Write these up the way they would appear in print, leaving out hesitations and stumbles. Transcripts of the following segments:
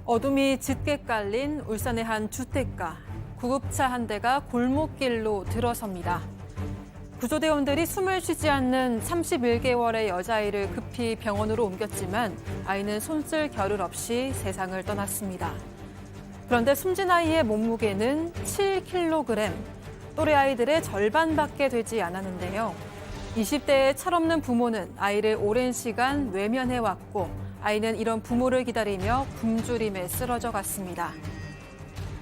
어둠이 짙게 깔린 울산의 한 주택가. 구급차 한 대가 골목길로 들어섭니다. 구조대원들이 숨을 쉬지 않는 31개월의 여자아이를 급히 병원으로 옮겼지만 아이는 손쓸 겨를 없이 세상을 떠났습니다. 그런데 숨진 아이의 몸무게는 7kg, 또래 아이들의 절반밖에 되지 않았는데요. 20대의 철없는 부모는 아이를 오랜 시간 외면해왔고 아이는 이런 부모를 기다리며 굶주림에 쓰러져 갔습니다.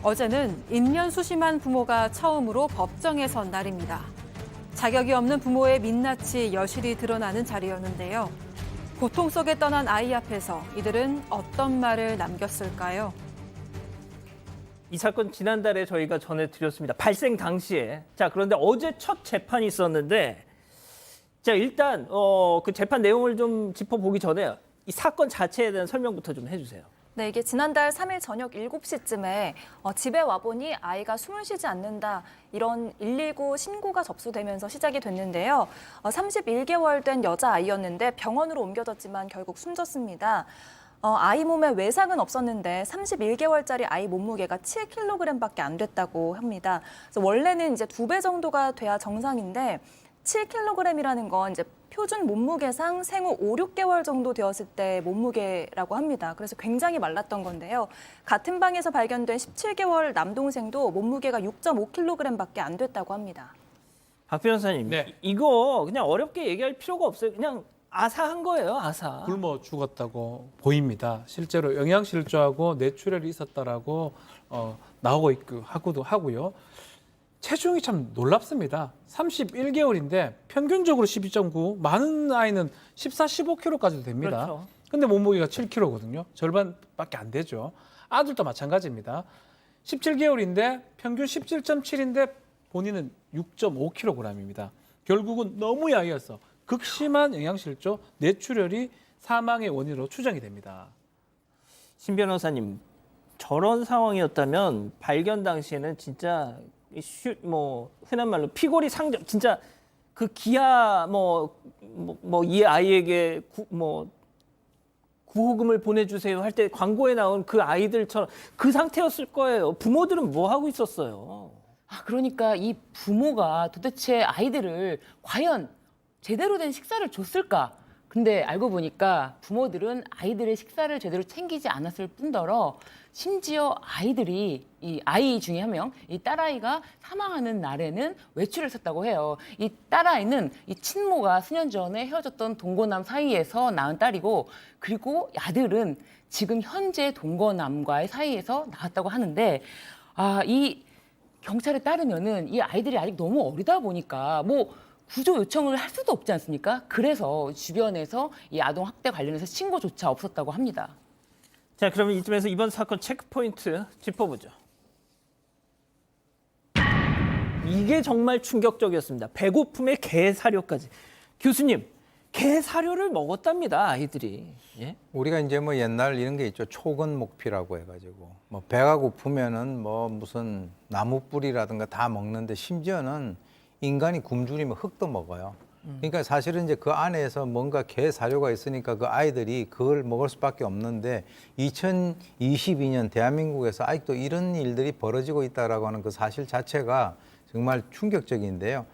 어제는 인면수심한 부모가 처음으로 법정에 선 날입니다. 자격이 없는 부모의 민낯이 여실히 드러나는 자리였는데요. 고통 속에 떠난 아이 앞에서 이들은 어떤 말을 남겼을까요? 이 사건 지난달에 저희가 전해드렸습니다. 발생 당시에. 자, 그런데 어제 첫 재판이 있었는데, 자, 일단 그 재판 내용을 좀 짚어보기 전에 이 사건 자체에 대한 설명부터 좀 해주세요. 네, 이게 지난달 3일 저녁 7시쯤에 집에 와보니 아이가 숨을 쉬지 않는다, 이런 119 신고가 접수되면서 시작이 됐는데요. 31개월 된 여자아이였는데 병원으로 옮겨졌지만 결국 숨졌습니다. 아이 몸에 외상은 없었는데 31개월짜리 아이 몸무게가 7kg밖에 안 됐다고 합니다. 그래서 원래는 이제 2배 정도가 돼야 정상인데 7kg이라는 건 이제 표준 몸무게상 생후 5, 6개월 정도 되었을 때 몸무게라고 합니다. 그래서 굉장히 말랐던 건데요. 같은 방에서 발견된 17개월 남동생도 몸무게가 6.5kg밖에 안 됐다고 합니다. 박 변호사님, 네. 이거 그냥 어렵게 얘기할 필요가 없어요. 그냥 아사한 거예요, 아사. 굶어 죽었다고 보입니다. 실제로 영양실조하고 뇌출혈이 있었다라고 나오고 있고 하고요. 체중이 참 놀랍습니다. 31개월인데 평균적으로 12.9, 많은 아이는 14, 15kg까지도 됩니다. 그렇죠. 근데 몸무게가 7kg거든요. 절반밖에 안 되죠. 아들도 마찬가지입니다. 17개월인데 평균 17.7인데 본인은 6.5kg입니다. 결국은 너무 야위어서 극심한 영양실조, 뇌출혈이 사망의 원인으로 추정이 됩니다. 신 변호사님, 저런 상황이었다면 발견 당시에는 진짜 흔한 말로 피골이 상정, 진짜 그 기아 이 아이에게 구호금을 보내주세요 할 때 광고에 나온 그 아이들처럼 그 상태였을 거예요. 부모들은 뭐 하고 있었어요? 그러니까 이 부모가 도대체 아이들을 과연 제대로 된 식사를 줬을까? 근데 알고 보니까 부모들은 아이들의 식사를 제대로 챙기지 않았을 뿐더러 심지어 아이들이, 이 아이 중에 한 명, 이 딸아이가 사망하는 날에는 외출을 했었다고 해요. 이 딸아이는 이 친모가 수년 전에 헤어졌던 동거남 사이에서 낳은 딸이고, 그리고 아들은 지금 현재 동거남과의 사이에서 낳았다고 하는데, 이 경찰에 따르면은 이 아이들이 아직 너무 어리다 보니까 구조 요청을 할 수도 없지 않습니까? 그래서 주변에서 이 아동 학대 관련해서 신고조차 없었다고 합니다. 자, 그러면 이쯤에서 이번 사건 체크포인트 짚어보죠. 이게 정말 충격적이었습니다. 배고픔에 개 사료까지. 교수님, 개 사료를 먹었답니다, 아이들이. 예? 우리가 이제 옛날 이런 게 있죠. 초근목피라고 해가지고 배가 고프면은 무슨 나무 뿌리라든가 다 먹는데 심지어는 인간이 굶주리면 흙도 먹어요. 그러니까 사실은 이제 그 안에서 뭔가 개 사료가 있으니까 그 아이들이 그걸 먹을 수밖에 없는데 2022년 대한민국에서 아직도 이런 일들이 벌어지고 있다라고 하는 그 사실 자체가 정말 충격적인데요.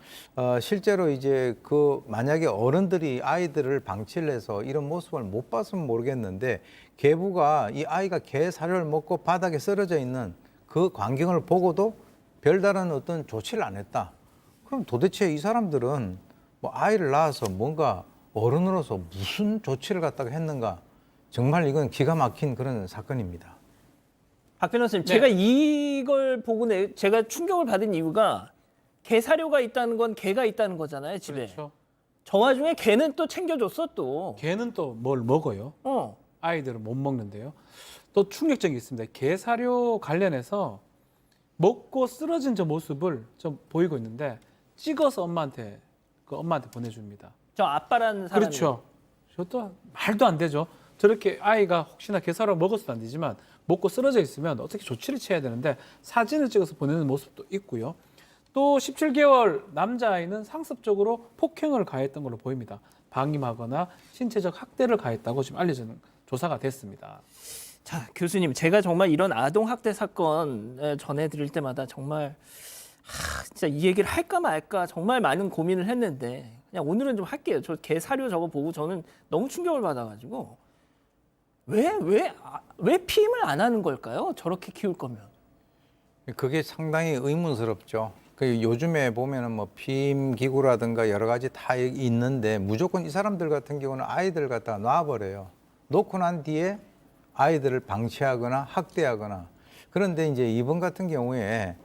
실제로 이제 만약에 어른들이 아이들을 방치를 해서 이런 모습을 못 봤으면 모르겠는데 계부가 이 아이가 개 사료를 먹고 바닥에 쓰러져 있는 그 광경을 보고도 별다른 어떤 조치를 안 했다. 그럼 도대체 이 사람들은 아이를 낳아서 뭔가 어른으로서 무슨 조치를 갖다가 했는가? 정말 이건 기가 막힌 그런 사건입니다. 박 변호사님, 네. 제가 이걸 보고 제가 충격을 받은 이유가 개 사료가 있다는 건 개가 있다는 거잖아요, 집에. 그렇죠. 저 와중에 개는 또 챙겨줬어, 또. 개는 또 뭘 먹어요? 아이들은 못 먹는데요. 또 충격적인 게 있습니다. 개 사료 관련해서 먹고 쓰러진 저 모습을 좀 보이고 있는데 찍어서 엄마한테 보내줍니다. 저 아빠라는 사람이. 그렇죠. 저도 말도 안 되죠. 저렇게 아이가 혹시나 개 사료 먹어서도 안 되지만 먹고 쓰러져 있으면 어떻게 조치를 취해야 되는데 사진을 찍어서 보내는 모습도 있고요. 또 17개월 남자아이는 상습적으로 폭행을 가했던 걸로 보입니다. 방임하거나 신체적 학대를 가했다고 지금 알려지는 조사가 됐습니다. 자, 교수님, 제가 정말 이런 아동 학대 사건 전해드릴 때마다 정말 진짜 이 얘기를 할까 말까 정말 많은 고민을 했는데 그냥 오늘은 좀 할게요. 저 개 사료 저거 보고 저는 너무 충격을 받아가지고 왜 피임을 안 하는 걸까요? 저렇게 키울 거면. 그게 상당히 의문스럽죠. 그 요즘에 보면은 뭐 피임 기구라든가 여러 가지 다 있는데 무조건 이 사람들 같은 경우는 아이들 갖다가 놔버려요. 놓고 난 뒤에 아이들을 방치하거나 학대하거나. 그런데 이제 이번 같은 경우에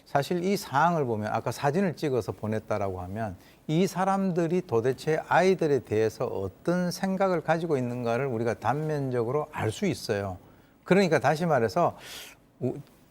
사실 이 사항을 보면 아까 사진을 찍어서 보냈다라고 하면 이 사람들이 도대체 아이들에 대해서 어떤 생각을 가지고 있는가를 우리가 단면적으로 알 수 있어요. 그러니까 다시 말해서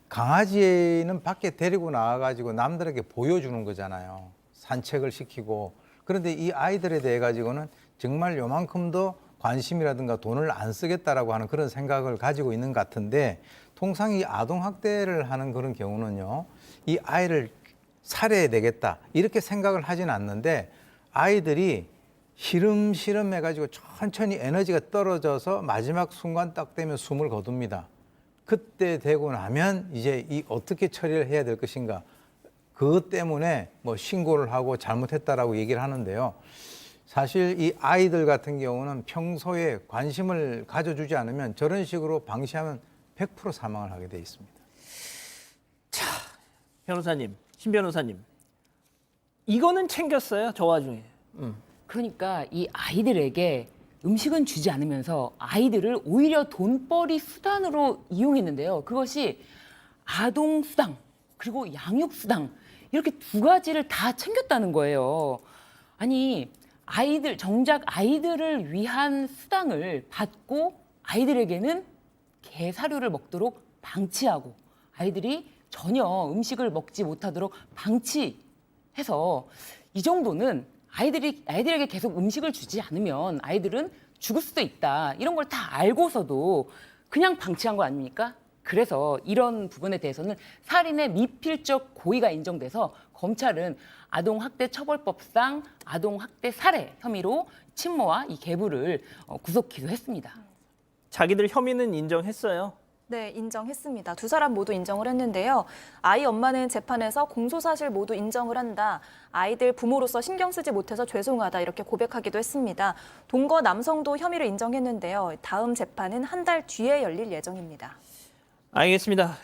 강아지는 밖에 데리고 나와가지고 남들에게 보여주는 거잖아요. 산책을 시키고. 그런데 이 아이들에 대해 가지고는 정말 요만큼도 관심이라든가 돈을 안 쓰겠다라고 하는 그런 생각을 가지고 있는 것 같은데 통상 이 아동학대를 하는 그런 경우는요. 이 아이를 살해야 되겠다 이렇게 생각을 하진 않는데 아이들이 시름시름 해가지고 천천히 에너지가 떨어져서 마지막 순간 딱 되면 숨을 거둡니다. 그때 되고 나면 이제 이 어떻게 처리를 해야 될 것인가. 그것 때문에 뭐 신고를 하고 잘못했다라고 얘기를 하는데요. 사실 이 아이들 같은 경우는 평소에 관심을 가져주지 않으면 저런 식으로 방치하면 100% 사망을 하게 돼 있습니다. 자, 변호사님, 신 변호사님, 이거는 챙겼어요. 저 와중에. 그러니까 이 아이들에게 음식은 주지 않으면서 아이들을 오히려 돈벌이 수단으로 이용했는데요. 그것이 아동 수당 그리고 양육 수당 이렇게 두 가지를 다 챙겼다는 거예요. 아니 정작 아이들을 위한 수당을 받고 아이들에게는 개 사료를 먹도록 방치하고 아이들이 전혀 음식을 먹지 못하도록 방치해서 이 정도는 아이들에게 계속 음식을 주지 않으면 아이들은 죽을 수도 있다. 이런 걸 다 알고서도 그냥 방치한 거 아닙니까? 그래서 이런 부분에 대해서는 살인의 미필적 고의가 인정돼서 검찰은 아동학대처벌법상 아동학대 살해 혐의로 친모와 이 계부를 구속 기소했습니다. 자기들 혐의는 인정했어요. 네, 인정했습니다. 두 사람 모두 인정을 했는데요. 아이 엄마는 재판에서 공소사실 모두 인정을 한다. 아이들 부모로서 신경 쓰지 못해서 죄송하다 이렇게 고백하기도 했습니다. 동거 남성도 혐의를 인정했는데요. 다음 재판은 한 달 뒤에 열릴 예정입니다. 알겠습니다.